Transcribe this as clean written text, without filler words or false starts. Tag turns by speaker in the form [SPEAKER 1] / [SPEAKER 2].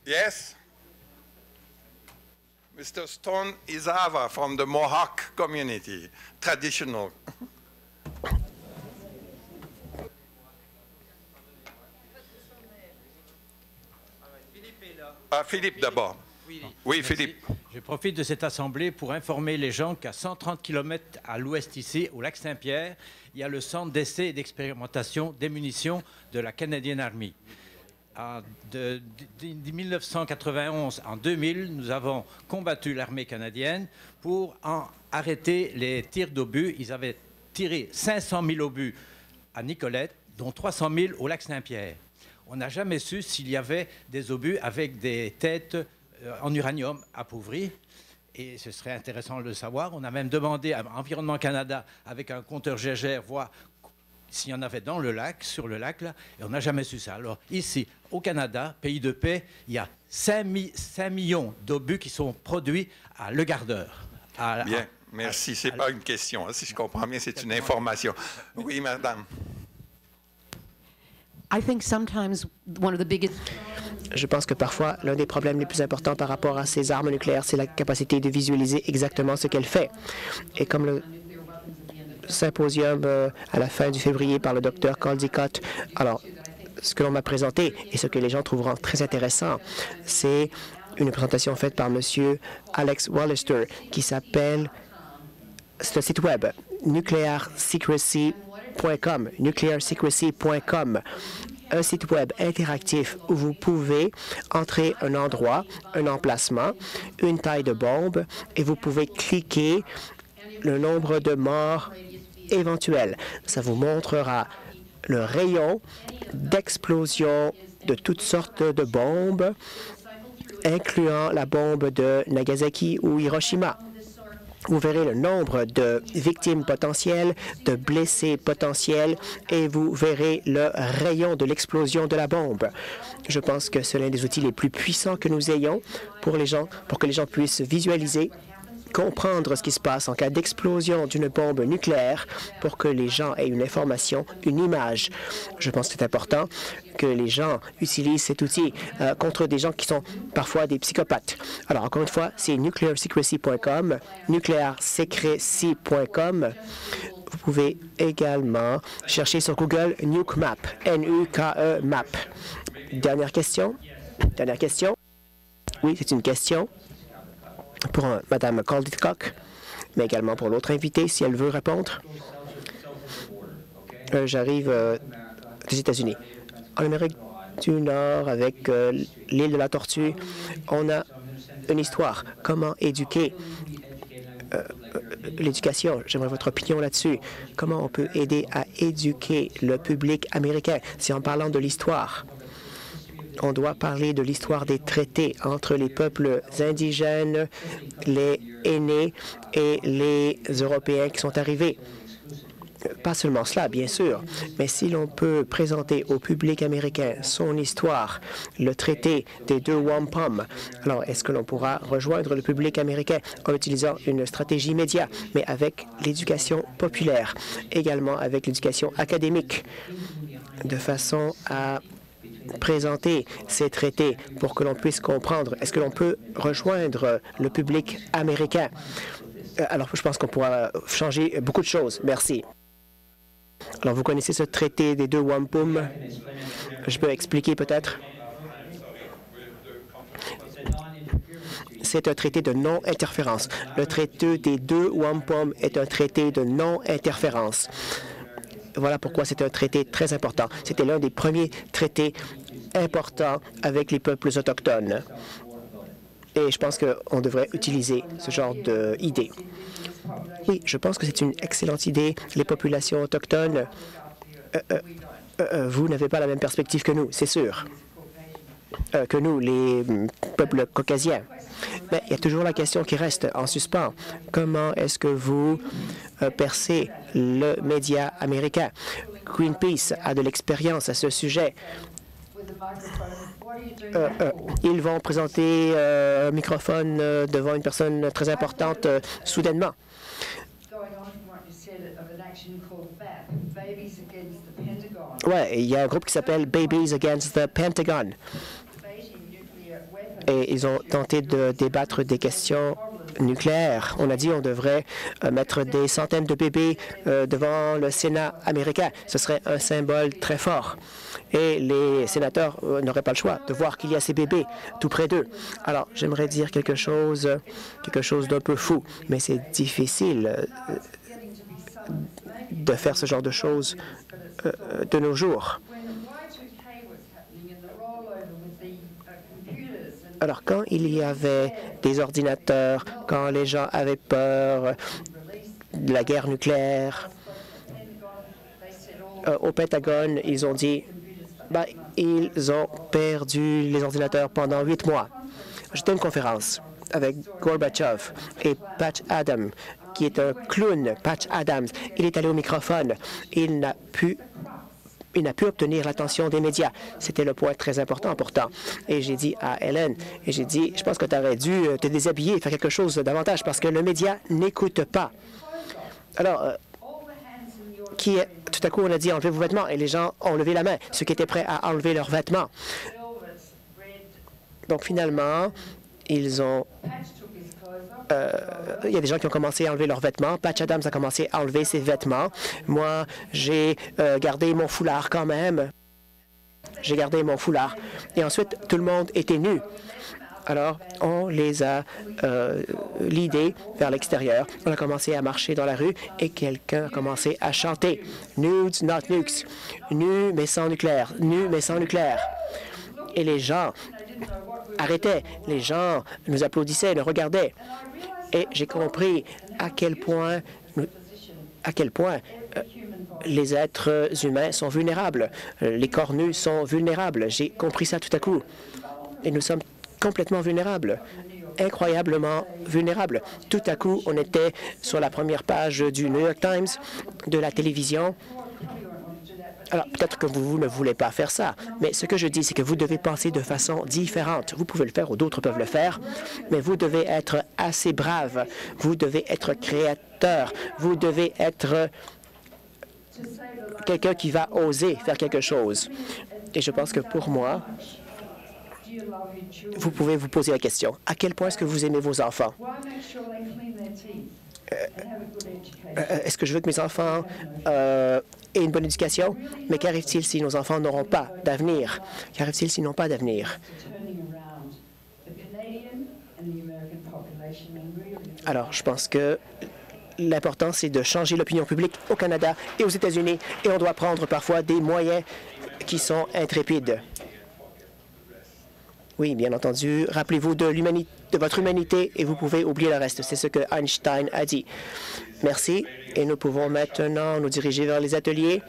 [SPEAKER 1] Yes? Mr. Stone Izava from the Mohawk community, traditional. Philippe d'abord. Oui, Philippe.
[SPEAKER 2] Je profite de cette assemblée pour informer les gens qu'à 130 km à l'ouest ici, au lac Saint-Pierre, il y a le centre d'essai et d'expérimentation des munitions de la Canadian Army. De 1991 en 2000, nous avons combattu l'armée canadienne pour arrêter les tirs d'obus. Ils avaient tiré 500 000 obus à Nicolette, dont 300 000 au lac Saint-Pierre. On n'a jamais su s'il y avait des obus avec des têtes en uranium appauvri. Et ce serait intéressant de le savoir. On a même demandé à Environnement Canada, avec un compteur Gégère, voir s'il y en avait dans le lac, sur le lac, là, et on n'a jamais su ça. Alors, ici, au Canada, pays de paix, il y a 5 millions d'obus qui sont produits à Le Gardeur.
[SPEAKER 1] Bien, merci. Ce n'est pas une question. Si je comprends bien, c'est une information. Oui, madame.
[SPEAKER 3] Je pense que parfois, l'un des problèmes les plus importants par rapport à ces armes nucléaires, c'est la capacité de visualiser exactement ce qu'elles font. Et comme le symposium à la fin du février par le Dr Caldicott, alors, ce que l'on m'a présenté et ce que les gens trouveront très intéressant, c'est une présentation faite par M. Alex Wallister qui s'appelle, c'est un site web, nuclearsecrecy.com, nuclearsecrecy.com, un site web interactif où vous pouvez entrer un endroit, un emplacement, une taille de bombe, et vous pouvez cliquer le nombre de morts éventuels. Ça vous montrera le rayon d'explosion de toutes sortes de bombes, incluant la bombe de Nagasaki ou Hiroshima. Vous verrez le nombre de victimes potentielles, de blessés potentiels, et vous verrez le rayon de l'explosion de la bombe. Je pense que c'est l'un des outils les plus puissants que nous ayons pour que les gens puissent visualiser, comprendre ce qui se passe en cas d'explosion d'une bombe nucléaire, pour que les gens aient une information, une image. Je pense que c'est important que les gens utilisent cet outil contre des gens qui sont parfois des psychopathes. Alors, encore une fois, c'est nuclearsecrecy.com, nuclearsecrecy.com. Vous pouvez également chercher sur Google Nuke Map, N-U-K-E Map. Dernière question. Dernière question. Oui, c'est une question pour Mme Caldicott, mais également pour l'autre invité, si elle veut répondre. J'arrive des États-Unis. En Amérique du Nord, avec l'île de la Tortue, on a une histoire. Comment éduquer l'éducation? J'aimerais votre opinion là-dessus. Comment on peut aider à éduquer le public américain? C'est en parlant de l'histoire. On doit parler de l'histoire des traités entre les peuples indigènes, les aînés et les Européens qui sont arrivés. Pas seulement cela, bien sûr, mais si l'on peut présenter au public américain son histoire, le traité des deux wampum, alors est-ce que l'on pourra rejoindre le public américain en utilisant une stratégie média, mais avec l'éducation populaire, également avec l'éducation académique, de façon à présenter ces traités pour que l'on puisse comprendre. Est-ce que l'on peut rejoindre le public américain? Alors, je pense qu'on pourra changer beaucoup de choses. Merci. Alors, vous connaissez ce traité des deux wampum? Je peux expliquer peut-être? C'est un traité de non-interférence. Le traité des deux wampum est un traité de non-interférence. Voilà pourquoi c'est un traité très important. C'était l'un des premiers traités importants avec les peuples autochtones. Et je pense qu'on devrait utiliser ce genre d'idée. Oui, je pense que c'est une excellente idée. Les populations autochtones, vous n'avez pas la même perspective que nous, c'est sûr. Que nous, les peuples caucasiens. Mais il y a toujours la question qui reste en suspens. Comment est-ce que vous percez le média américain? Greenpeace a de l'expérience à ce sujet. Ils vont présenter un microphone devant une personne très importante soudainement. Ouais, il y a un groupe qui s'appelle Babies Against the Pentagon. et ils ont tenté de débattre des questions nucléaires. On a dit on devrait mettre des centaines de bébés devant le Sénat américain. Ce serait un symbole très fort. Et les sénateurs n'auraient pas le choix de voir qu'il y a ces bébés tout près d'eux. Alors, j'aimerais dire quelque chose d'un peu fou, mais c'est difficile de faire ce genre de choses de nos jours. Alors, quand il y avait des ordinateurs, quand les gens avaient peur de la guerre nucléaire, au Pentagone, ils ont dit ils ont perdu les ordinateurs pendant 8 mois. J'étais à une conférence avec Gorbatchev et Patch Adams, qui est un clown, Patch Adams. Il est allé au microphone. Il n'a pu obtenir l'attention des médias. C'était le point très important pourtant. Et j'ai dit à Hélène, et j'ai dit, je pense que tu aurais dû te déshabiller et faire quelque chose davantage parce que le média n'écoute pas. Alors, tout à coup, on a dit enlevez vos vêtements et les gens ont levé la main, ceux qui étaient prêts à enlever leurs vêtements. Donc finalement, il y a des gens qui ont commencé à enlever leurs vêtements. Patch Adams a commencé à enlever ses vêtements. Moi, j'ai gardé mon foulard quand même. J'ai gardé mon foulard. Et ensuite, tout le monde était nu. Alors, on les a lidés vers l'extérieur. On a commencé à marcher dans la rue et quelqu'un a commencé à chanter « Nudes, not nukes »,« Nus, mais sans nucléaire »,« Nus, mais sans nucléaire ». Et les gens arrêtaient. Les gens nous applaudissaient, nous regardaient. Et j'ai compris à quel point les êtres humains sont vulnérables. Les corps nus sont vulnérables. J'ai compris ça tout à coup. Et nous sommes complètement vulnérables, incroyablement vulnérables. Tout à coup, on était sur la première page du New York Times, de la télévision. Alors, peut-être que vous ne voulez pas faire ça, mais ce que je dis, c'est que vous devez penser de façon différente. Vous pouvez le faire ou d'autres peuvent le faire, mais vous devez être assez brave. Vous devez être créateur. Vous devez être quelqu'un qui va oser faire quelque chose. Et je pense que pour moi, vous pouvez vous poser la question, à quel point est-ce que vous aimez vos enfants? Est-ce que je veux que mes enfants aient une bonne éducation? Mais qu'arrive-t-il si nos enfants n'auront pas d'avenir? Qu'arrive-t-il s'ils n'ont pas d'avenir? Alors, je pense que l'important, c'est de changer l'opinion publique au Canada et aux États-Unis, et on doit prendre parfois des moyens qui sont intrépides. Oui, bien entendu. Rappelez-vous de votre humanité et vous pouvez oublier le reste. C'est ce que Einstein a dit. Merci. Et nous pouvons maintenant nous diriger vers les ateliers.